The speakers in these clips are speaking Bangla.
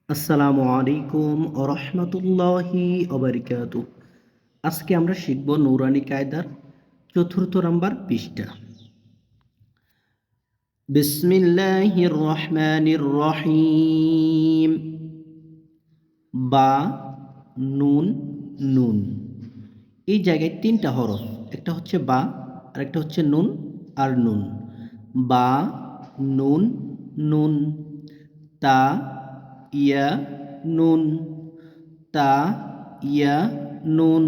আসসালামু আলাইকুম ওয়া রাহমাতুল্লাহি ওয়া বারাকাতুহু। আজকে আমরা শিখব নূরানী কায়দার ৪র্থ নাম্বার পৃষ্ঠা। বিসমিল্লাহির রহমানির রহিম। বা, নুন, নুন। এই জায়গায় ৩টা হরফ। একটা হচ্ছে বা, আরেকটা হচ্ছে নুন আর নুন। বা, নুন, নুন। তা, ইয়া, নুন। তা, ইয়া, নুন।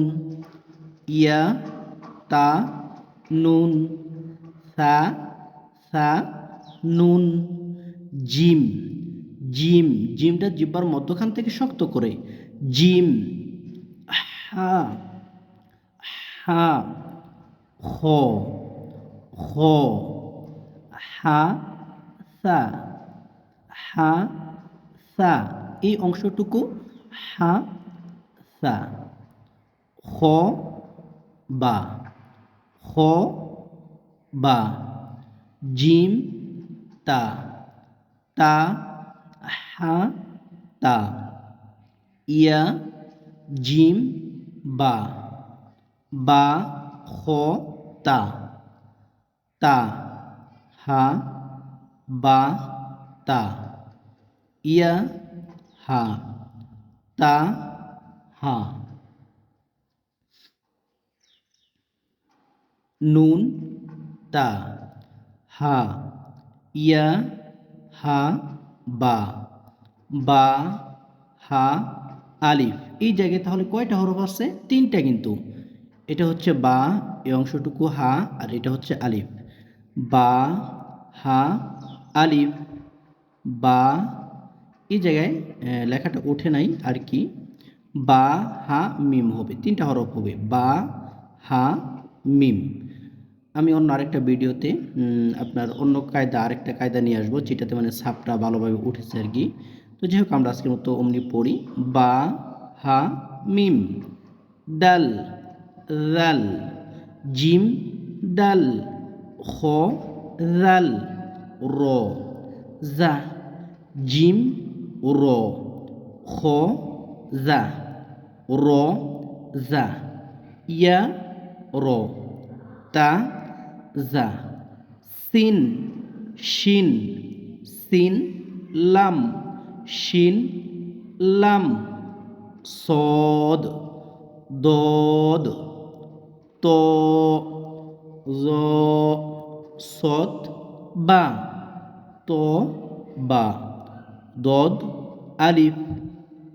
ইয়া, তা, নুন। সা, সা, নুন। Gym, gym. জিমটা জিহ্বার মধ্যখান থেকে শক্ত করে। জিম। হা, হা। খ, খ। হা, সা, হা, সা। এই অংশটুকু হা, সা। খ, বা, খ, বা। জিম, তা, তা, হা, তা। ইয়া, জিম, বা, বা, খ, তা, তা, হা, বা, তা। ইয়া, হা, তা, হা। নুন, তা, হা। ইয়া, হা, বা, বা, হা, আলিফ। এই জায়গায় তাহলে কয়টা হরফ আছে? ৩টা কিন্তু। এটা হচ্ছে বা, এই অংশটুকু হা, আর এটা হচ্ছে আলিফ। বা, হা, আলিফ। বা, এই জায়গায় লেখাটা ওঠে নাই আর কি। বা, হা, মিম হবে। ৩টা হরফ হবে। বা, হা, মিম। আমি অন্য আরেকটা ভিডিওতে আপনার অন্য কায়দা আরেকটা কায়দা নিয়ে আসবো, যেটাতে মানে ছাপটা ভালোভাবে উঠেছে আর কি। তো যাই হোক, আমরা আজকের মতো অমনি পড়ি। বা, হা, মিম। দাল, রাল। জিম, দাল। খ, রাল। র, জা। জিম, র। খ, জা। র, জা। ইয়া, র। তা, জা। সিন, শিন। সিন, লাম। শিন, লাম। সদ, দদ। ত, জ। সত, বা। ত, বা। দদ, আলিফ।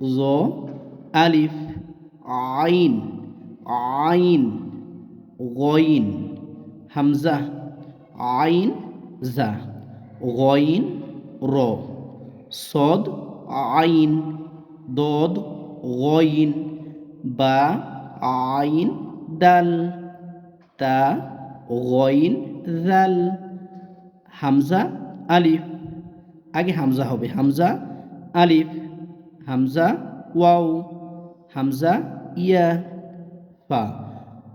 জ, আলিফ। আইন, আইন। গইন। হামজা। আইন, জা। গইন, র। সদ, আইন। দদ, গইন। বা, আইন, দাল। তা, গইন, জাল। হামজা, আলিফ। আগে হামজা হবে। হামজা, আলিফ। হামজা, ওয়াও। হামজা, ইয়া, ফা।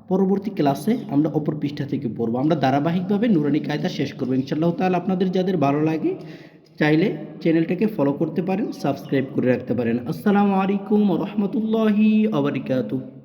পরবর্তী ক্লাসে আমরা অপর পৃষ্ঠা থেকে পড়ব। আমরা ধারাবাহিকভাবে নুরানী কায়দা শেষ করব ইনশাআল্লাহ তাআলা। আপনাদের যাদের ভালো লাগে চাইলে চ্যানেলটাকে ফলো করতে পারেন, সাবস্ক্রাইব করে রাখতে পারেন। আসসালামু আলাইকুম ওয়া রাহমাতুল্লাহি ওয়া বারাকাতুহু।